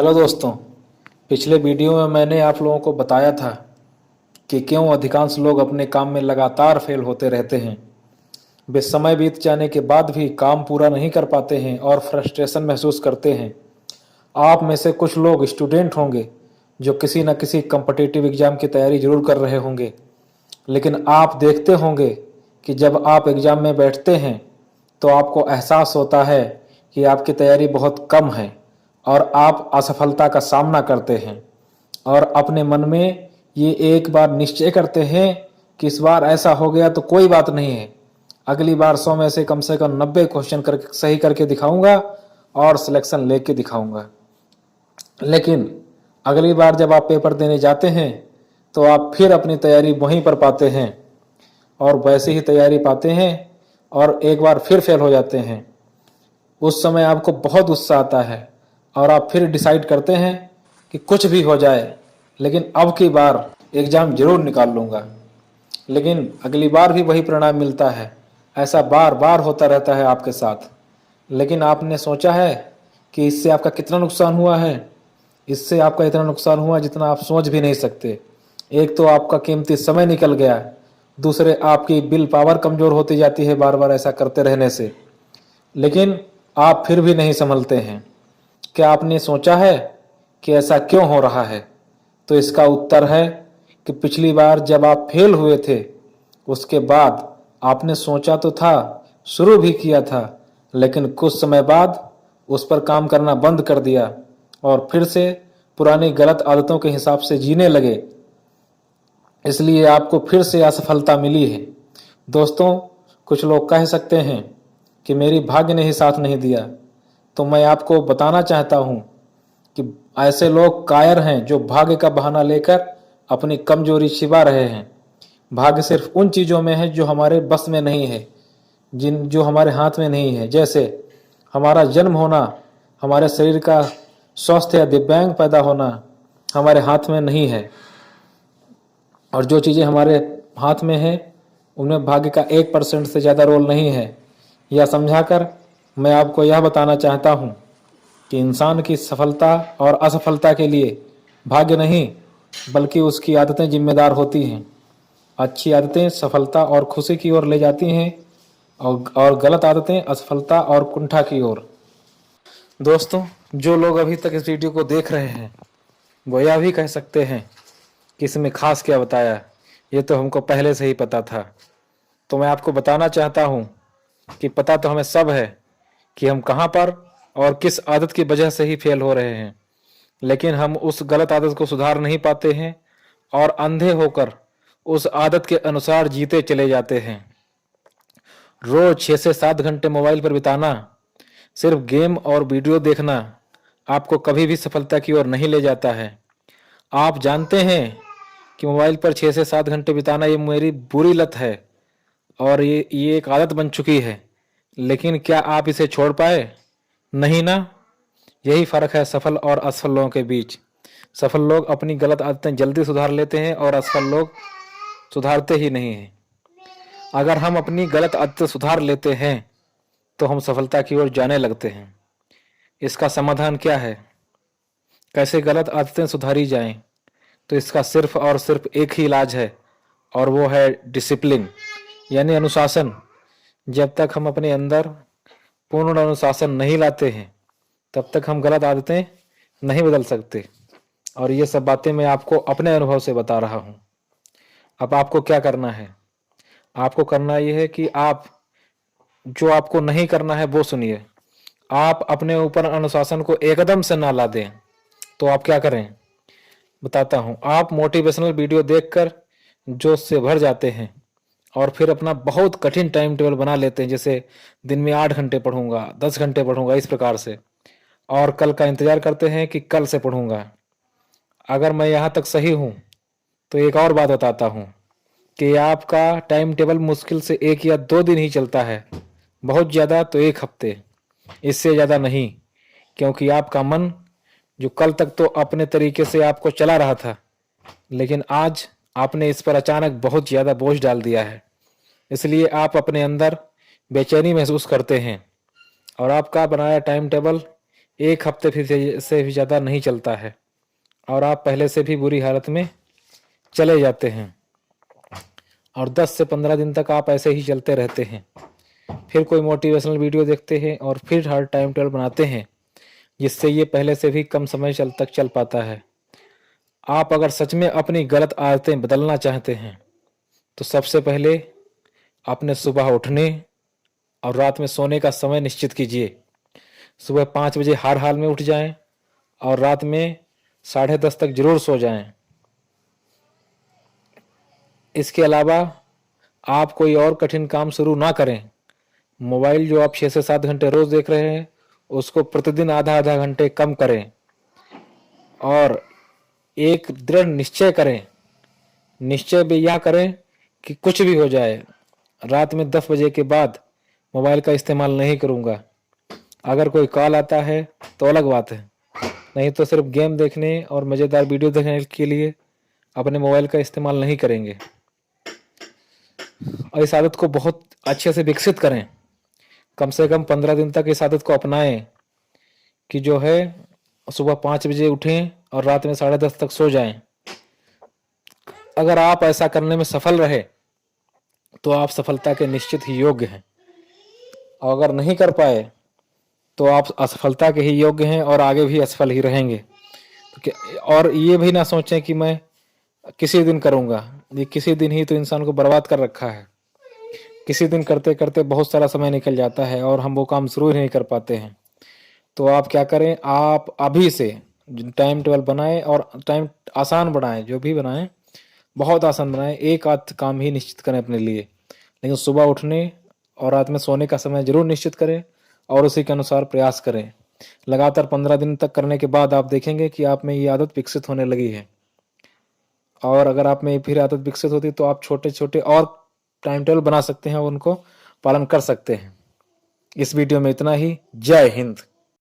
Hello दोस्तों। पिछले video में मैंने आप लोगों को बताया था कि क्यों अधिकांश लोग अपने काम में लगातार फेल होते रहते हैं। वे समय बीत जाने के बाद भी काम पूरा नहीं कर पाते हैं और फ्रस्ट्रेशन महसूस करते हैं। आप में से कुछ लोग स्टूडेंट होंगे जो किसी न किसी कम्पिटिटिव एग्ज़ाम की तैयारी जरूर कर रहे होंगे, लेकिन आप देखते होंगे कि जब आप एग्ज़ाम में बैठते हैं तो आपको एहसास होता है कि आपकी तैयारी बहुत कम है और आप असफलता का सामना करते हैं और अपने मन में ये एक बार निश्चय करते हैं कि इस बार ऐसा हो गया तो कोई बात नहीं है, अगली बार 100 में से कम 90 क्वेश्चन सही करके दिखाऊंगा और सिलेक्शन लेके दिखाऊंगा। लेकिन अगली बार जब आप पेपर देने जाते हैं तो आप फिर अपनी तैयारी वहीं पर पाते हैं और वैसे ही तैयारी पाते हैं और एक बार फिर फेल हो जाते हैं। उस समय आपको बहुत गुस्सा आता है और आप फिर डिसाइड करते हैं कि कुछ भी हो जाए लेकिन अब की बार एग्ज़ाम ज़रूर निकाल लूँगा। लेकिन अगली बार भी वही परिणाम मिलता है। ऐसा बार बार होता रहता है आपके साथ। लेकिन आपने सोचा है कि इससे आपका कितना नुकसान हुआ है? इससे आपका इतना नुकसान हुआ जितना आप सोच भी नहीं सकते। एक तो आपका कीमती समय निकल गया, दूसरे आपकी विल पावर कमज़ोर होती जाती है बार बार ऐसा करते रहने से। लेकिन आप फिर भी नहीं संभलते हैं। क्या आपने सोचा है कि ऐसा क्यों हो रहा है? तो इसका उत्तर है कि पिछली बार जब आप फेल हुए थे उसके बाद आपने सोचा तो था, शुरू भी किया था, लेकिन कुछ समय बाद उस पर काम करना बंद कर दिया और फिर से पुरानी गलत आदतों के हिसाब से जीने लगे। इसलिए आपको फिर से असफलता मिली है। दोस्तों, कुछ लोग कह सकते हैं कि मेरी भाग्य ने ही साथ नहीं दिया, तो मैं आपको बताना चाहता हूं कि ऐसे लोग कायर हैं जो भाग्य का बहाना लेकर अपनी कमजोरी छिपा रहे हैं। भाग्य सिर्फ उन चीज़ों में है जो हमारे बस में नहीं है, जो हमारे हाथ में नहीं है। जैसे हमारा जन्म होना, हमारे शरीर का स्वस्थ या दिव्यांग पैदा होना हमारे हाथ में नहीं है, और जो चीज़ें हमारे हाथ में हैं उनमें भाग्य का 1% से ज़्यादा रोल नहीं है। यह समझाकर मैं आपको यह बताना चाहता हूँ कि इंसान की सफलता और असफलता के लिए भाग्य नहीं बल्कि उसकी आदतें जिम्मेदार होती हैं। अच्छी आदतें सफलता और खुशी की ओर ले जाती हैं और गलत आदतें असफलता और कुंठा की ओर। दोस्तों, जो लोग अभी तक इस वीडियो को देख रहे हैं वो यह भी कह सकते हैं कि इसमें खास क्या बताया, ये तो हमको पहले से ही पता था। तो मैं आपको बताना चाहता हूँ कि पता तो हमें सब है कि हम कहाँ पर और किस आदत की वजह से ही फेल हो रहे हैं, लेकिन हम उस गलत आदत को सुधार नहीं पाते हैं और अंधे होकर उस आदत के अनुसार जीते चले जाते हैं। रोज 6 से 7 घंटे मोबाइल पर बिताना, सिर्फ गेम और वीडियो देखना आपको कभी भी सफलता की ओर नहीं ले जाता है। आप जानते हैं कि मोबाइल पर 6 से 7 घंटे बिताना ये मेरी बुरी लत है और ये एक आदत बन चुकी है, लेकिन क्या आप इसे छोड़ पाए? नहीं ना। यही फर्क है सफल और असफल लोगों के बीच। सफल लोग अपनी गलत आदतें जल्दी सुधार लेते हैं और असफल लोग सुधारते ही नहीं हैं। अगर हम अपनी गलत आदतें सुधार लेते हैं तो हम सफलता की ओर जाने लगते हैं। इसका समाधान क्या है? कैसे गलत आदतें सुधारी जाएं? तो इसका सिर्फ और सिर्फ एक ही इलाज है और वो है डिसिप्लिन, यानी अनुशासन। जब तक हम अपने अंदर पूर्ण अनुशासन नहीं लाते हैं तब तक हम गलत आदतें नहीं बदल सकते। और ये सब बातें मैं आपको अपने अनुभव से बता रहा हूँ। अब आपको क्या करना है? आपको करना यह है कि आप जो आपको नहीं करना है वो सुनिए। आप अपने ऊपर अनुशासन को एकदम से ना ला दें। तो आप क्या करें बताता हूँ। आप मोटिवेशनल वीडियो देखकर जोश से भर जाते हैं और फिर अपना बहुत कठिन टाइम टेबल बना लेते हैं, जैसे दिन में 8 घंटे पढ़ूंगा, 10 घंटे पढ़ूंगा, इस प्रकार से। और कल का इंतजार करते हैं कि कल से पढ़ूंगा। अगर मैं यहाँ तक सही हूँ तो एक और बात बताता हूँ कि आपका टाइम टेबल मुश्किल से 1 या 2 दिन ही चलता है, बहुत ज़्यादा तो 1 हफ्ते, इससे ज़्यादा नहीं। क्योंकि आपका मन जो कल तक तो अपने तरीके से आपको चला रहा था, लेकिन आज आपने इस पर अचानक बहुत ज़्यादा बोझ डाल दिया है, इसलिए आप अपने अंदर बेचैनी महसूस करते हैं और आपका बनाया टाइम टेबल 1 हफ्ते फिर से भी ज़्यादा नहीं चलता है और आप पहले से भी बुरी हालत में चले जाते हैं और 10 से 15 दिन तक आप ऐसे ही चलते रहते हैं। फिर कोई मोटिवेशनल वीडियो देखते हैं और फिर हर टाइम टेबल बनाते हैं, जिससे ये पहले से भी कम समय तक चल पाता है। आप अगर सच में अपनी गलत आदतें बदलना चाहते हैं तो सबसे पहले अपने सुबह उठने और रात में सोने का समय निश्चित कीजिए। सुबह 5 बजे हर हाल में उठ जाएं और रात में 10:30 तक जरूर सो जाएं। इसके अलावा आप कोई और कठिन काम शुरू ना करें। मोबाइल जो आप 6 से 7 घंटे रोज देख रहे हैं उसको प्रतिदिन आधा घंटे कम करें और एक दृढ़ निश्चय करें। निश्चय भी यह करें कि कुछ भी हो जाए रात में 10 बजे के बाद मोबाइल का इस्तेमाल नहीं करूंगा। अगर कोई कॉल आता है तो अलग बात है, नहीं तो सिर्फ गेम देखने और मज़ेदार वीडियो देखने के लिए अपने मोबाइल का इस्तेमाल नहीं करेंगे। और इस आदत को बहुत अच्छे से विकसित करें। कम से कम 15 दिन तक इस आदत को अपनाएं कि जो है सुबह 5 बजे उठें और रात में 10:30 तक सो जाएं। अगर आप ऐसा करने में सफल रहे तो आप सफलता के निश्चित ही योग्य हैं, और अगर नहीं कर पाए तो आप असफलता के ही योग्य हैं और आगे भी असफल ही रहेंगे। और ये भी ना सोचें कि मैं किसी दिन करूंगा। ये किसी दिन ही तो इंसान को बर्बाद कर रखा है। किसी दिन करते करते बहुत सारा समय निकल जाता है और हम वो काम शुरू ही नहीं कर पाते हैं। तो आप क्या करें, आप अभी से टाइम टेबल बनाएं और टाइम आसान बनाएं, जो भी बनाएं बहुत आसान बनाएं। एक आध काम ही निश्चित करें अपने लिए, लेकिन सुबह उठने और रात में सोने का समय जरूर निश्चित करें और उसी के अनुसार प्रयास करें। लगातार 15 दिन तक करने के बाद आप देखेंगे कि आप में ये आदत विकसित होने लगी है। और अगर आप में फिर आदत विकसित होती तो आप छोटे छोटे और टाइम टेबल बना सकते हैं और उनको पालन कर सकते हैं। इस वीडियो में इतना ही। जय हिंद।